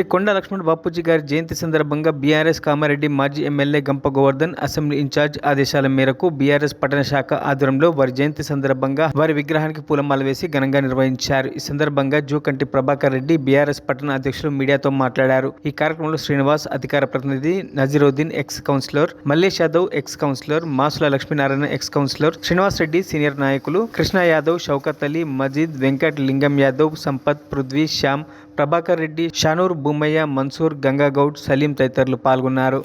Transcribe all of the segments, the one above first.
శ్రీ కొండ లక్ష్మణ్ బాపూజీ గారి జయంతి సందర్భంగా బీఆర్ఎస్ కామారెడ్డి మాజీ ఎమ్మెల్యే గంప గోవర్ధన్ అసెంబ్లీ ఇన్ఛార్జ్ ఆదేశాల మేరకు బీఆర్ఎస్ పట్టణ శాఖ ఆధ్వర్యంలో వారి జయంతి సందర్భంగా వారి విగ్రహానికి పూలమాల వేసి ఘనంగా నిర్వహించారు. ఈ సందర్భంగా జూకంటి ప్రభాకర్ రెడ్డి బీఆర్ఎస్ పట్టణ అధ్యక్షులు మీడియాతో మాట్లాడారు. ఈ కార్యక్రమంలో శ్రీనివాస్ అధికార ప్రతినిధి, Nazeeruddin ex councillor, Mallesh Yadav ex councillor, Masula Lakshminarayana ex councillor, Srinivas Reddy senior నాయకులు, కృష్ణ యాదవ్, షౌకత్ అలీ, మజీద్, వెంకట్, లింగం యాదవ్, సంపత్, పృథ్వీ, శ్యామ్, ప్రభాకర్ రెడ్డి, షానూర్, బుమ్మయ్య, మన్సూర్, గంగాగౌడ్, సలీం తదితరులు పాల్గొన్నారు.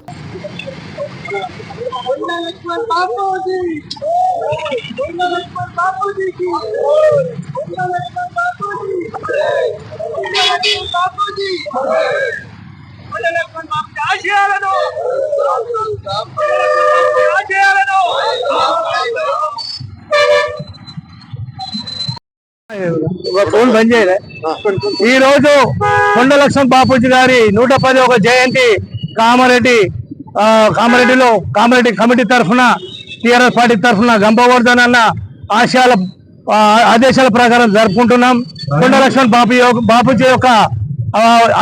ఈ రోజు కొండ లక్ష్మణ్ బాపూజీ గారి 110వ జయంతి కామారెడ్డిలో కామారెడ్డి కమిటీ తరఫున, టీఆర్ఎస్ పార్టీ తరఫున గంప గోవర్ధన్ అన్న ఆదేశాల ప్రకారం జరుపుకుంటున్నాం. కొండ లక్ష్మణ్ బాపూజీ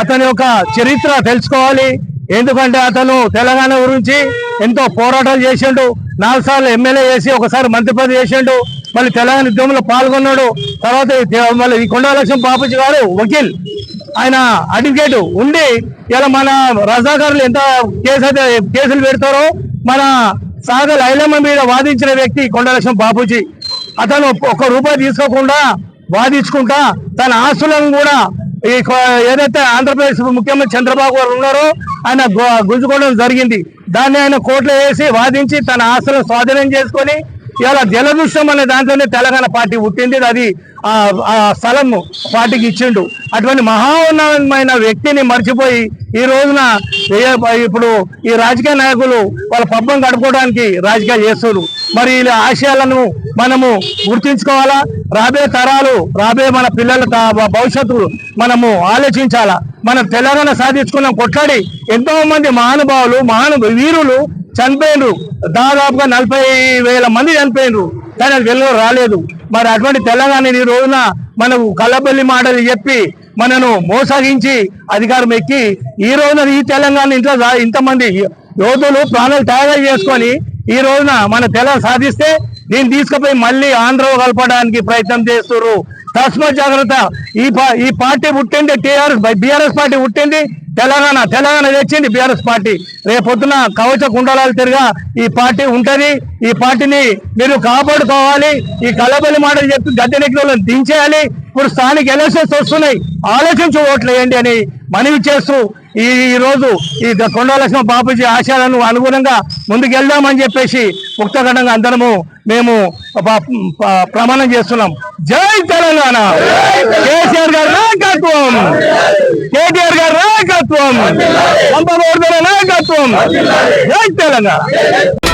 అతని యొక్క చరిత్ర తెలుసుకోవాలి. ఎందుకంటే అతను తెలంగాణ గురించి ఎంతో పోరాటాలు చేసిండు. 4 సార్లు ఎమ్మెల్యే చేసి ఒకసారి మంత్రి పదవి చేసిండు. మళ్ళీ తెలంగాణ ఉద్యమంలో పాల్గొన్నాడు. తర్వాత మళ్ళీ కొండ లక్ష్మణ్ బాపూజీ గారు వకీల్, ఆయన అడ్వకేట్ ఉండి ఇలా మన రజాకారులు ఎంత కేసులు పెడతారో మన సాగర్ ఐలమ్మ మీద వాదించిన వ్యక్తి కొండ లక్ష్మణ్ బాపూజీ. అతను ₹1 తీసుకోకుండా వాదించుకుంటా తన ఆస్తులను కూడా ఏదైతే ఆంధ్రప్రదేశ్ ముఖ్యమంత్రి చంద్రబాబు గారు ఉన్నారో ఆయన గుంజుకోవడం జరిగింది. దాన్ని ఆయన కోర్టులో వేసి వాదించి తన ఆస్తులను స్వాధీనం చేసుకొని ఇలా జలదృశ్యం అనే దాంట్లోనే తెలంగాణ పార్టీ పుట్టింది. అది ఆ స్థలం పార్టీకి ఇచ్చిండు. అటువంటి మహోన్నతమైన వ్యక్తిని మర్చిపోయి ఈ రోజున ఇప్పుడు ఈ రాజకీయ నాయకులు వాళ్ళ పబ్బం గడుపుకోవడానికి రాజకీయాలు చేస్తున్నారు. మరి ఇలా ఆశయాలను మనము గుర్తించుకోవాలా. రాబోయే తరాలు, రాబోయే మన పిల్లల భవిష్యత్తు మనము ఆలోచించాలా. మనం తెలంగాణ సాధించుకున్నాం, కొట్లాడి ఎంతో మంది మహానుభావులు వీరులు చనిపోయినరు. దాదాపుగా 40,000 మంది చనిపోయినరు. కానీ అది వెలుగు రాలేదు. మరి అటువంటి తెలంగాణ ఈ రోజున మనకు కళ్ళబెల్లి మాటలు చెప్పి మనను మోసగించి అధికారం ఎక్కి ఈ రోజున ఈ తెలంగాణ ఇంతమంది యోధులు ప్రాణాలు త్యాగం చేసుకొని ఈ రోజున మన తెలంగాణ సాధిస్తే దీన్ని తీసుకుపోయి మళ్ళీ ఆంధ్రలో కలపడానికి ప్రయత్నం చేస్తున్నారు. తస్మాత్ జాగ్రత్త. ఈ పార్టీ పుట్టింది బీఆర్ఎస్ పార్టీ పుట్టింది తెలంగాణ తెచ్చింది బీఆర్ఎస్ పార్టీ. రేపొద్దున కవచ కుండలాలు తిరిగా ఈ పార్టీ ఉంటది. ఈ పార్టీని మీరు కాపాడుకోవాలి. ఈ కలబలి మాటలు చెప్పి గద్దెనెక్కిన దించేయాలి. ఇప్పుడు స్థానిక ఎలక్షన్స్ వస్తున్నాయి, ఆలోచించి ఓట్లు వేయండి అని మనవి చేస్తూ ఈ రోజు ఈ కొండ లక్ష్మణ్ బాపూజీ ఆశయాలను అనుగుణంగా ముందుకెళ్దామని చెప్పేసి ముక్తఖండంగా అందరము మేము ప్రమాణం చేస్తున్నాం. జై తెలంగాణ. కేసీఆర్ గారి నాయకత్వం, కేటీఆర్ గారి నాయకత్వం, గంప గోవర్ధన్ నాయకత్వం. జై తెలంగాణ.